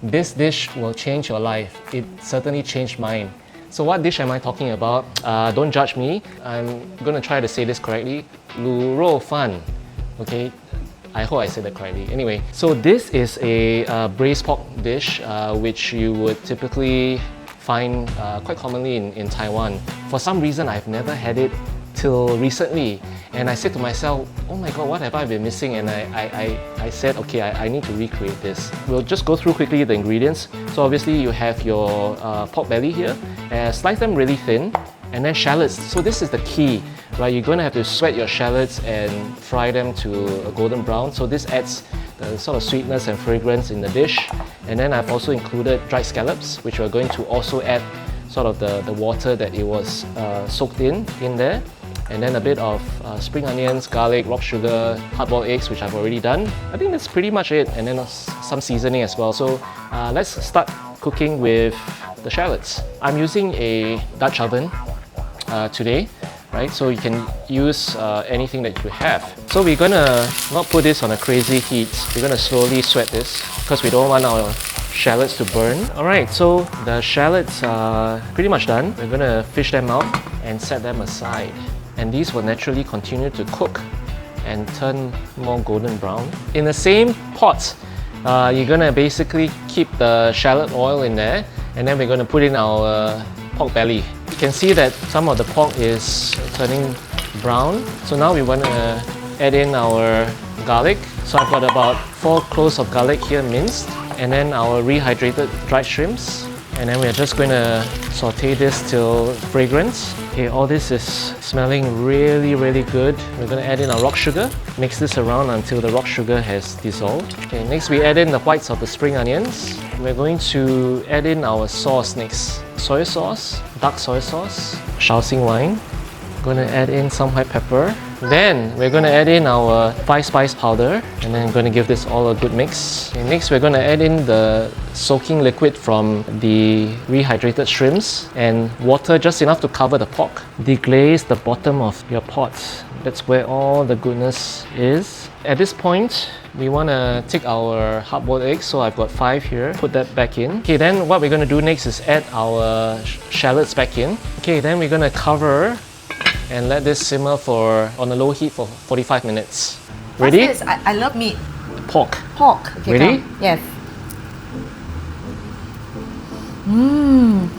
This dish will change your life. It certainly changed mine. So what dish am I talking about? Don't judge me. I'm gonna try to say this correctly. Lu Rou Fan. Okay, I hope I said that correctly. Anyway, so this is a braised pork dish which you would typically find quite commonly in Taiwan. For some reason, I've never had it till recently. And I said to myself, oh my god, what have I been missing? And I said, okay, I need to recreate this. We'll just go through quickly the ingredients. So obviously you have your pork belly here, slice them really thin, and then shallots. So this is the key, right? You're going to have to sweat your shallots and fry them to a golden brown. So this adds the sort of sweetness and fragrance in the dish. And then I've also included dried scallops, which we're going to also add sort of the water that it was soaked in there. And then a bit of spring onions, garlic, rock sugar, hard-boiled eggs, which I've already done. I think that's pretty much it, and then some seasoning as well. So let's start cooking with the shallots. I'm using a Dutch oven today, right? So you can use anything that you have. So we're gonna not put this on a crazy heat. We're gonna slowly sweat this because we don't want our shallots to burn. Alright, so the shallots are pretty much done. We're gonna fish them out and set them aside. And these will naturally continue to cook and turn more golden brown. In the same pot, you're gonna basically keep the shallot oil in there, and then we're gonna put in our pork belly. You can see that some of the pork is turning brown. So now we want to add in our garlic. So I've got about 4 cloves of garlic here minced, and then our rehydrated dried shrimps. And then we're just going to saute this till fragrance. Okay, all this is smelling really, really good. We're going to add in our rock sugar. Mix this around until the rock sugar has dissolved. Okay, next we add in the whites of the spring onions. We're going to add in our sauce next. Soy sauce, dark soy sauce, Shaoxing wine. Going to add in some white pepper. Then we're going to add in our 5 spice powder, and then we're going to give this all a good mix. Okay, next we're going to add in the soaking liquid from the rehydrated shrimps and water just enough to cover the pork. Deglaze the bottom of your pot. That's where all the goodness is. At this point, we want to take our hard-boiled eggs, so I've got 5 here. Put that back in. Okay, then what we're going to do next is add our shallots back in. Okay, then we're going to cover and let this simmer on a low heat for 45 minutes. Ready? What's this? I love meat. Pork. Pork. Okay, ready? Come. Yes.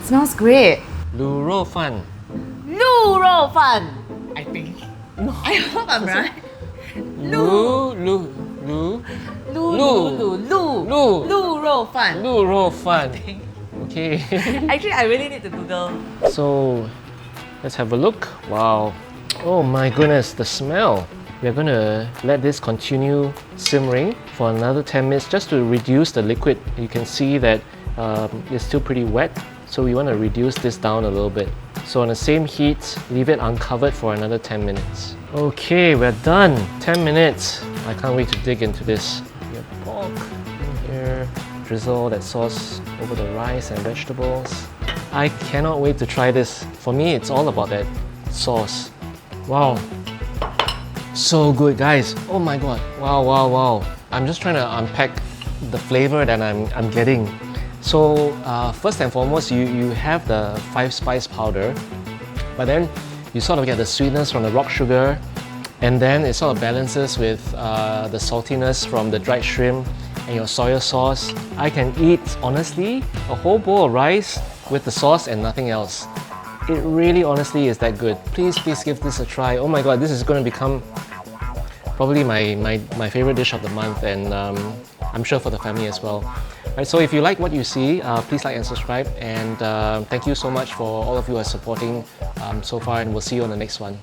Smells great. Lu Rou Fan. Lu Rou Fan. I think. No. I hope I'm right. Lu Rou Fan. Lu Rou Fan. Okay. Actually, I really need to Google. So, let's have a look. Wow. Oh my goodness, the smell. We're going to let this continue simmering for another 10 minutes just to reduce the liquid. You can see that it's still pretty wet, so we want to reduce this down a little bit. So on the same heat, leave it uncovered for another 10 minutes. Okay, we're done. 10 minutes. I can't wait to dig into this. Your pork in here. Drizzle that sauce over the rice and vegetables. I cannot wait to try this. For me, it's all about that sauce. Wow. So good, guys. Oh my god. Wow, wow, wow. I'm just trying to unpack the flavor that I'm getting. So first and foremost, you have the 5 spice powder, but then you sort of get the sweetness from the rock sugar, and then it sort of balances with the saltiness from the dried shrimp and your soy sauce. I can eat, honestly, a whole bowl of rice with the sauce and nothing else. It really honestly is that good. Please give this a try. Oh my god, this is going to become probably my favorite dish of the month, and I'm sure for the family as well. Right, so if you like what you see, please like and subscribe, and thank you so much for all of you who are supporting so far, and we'll see you on the next one.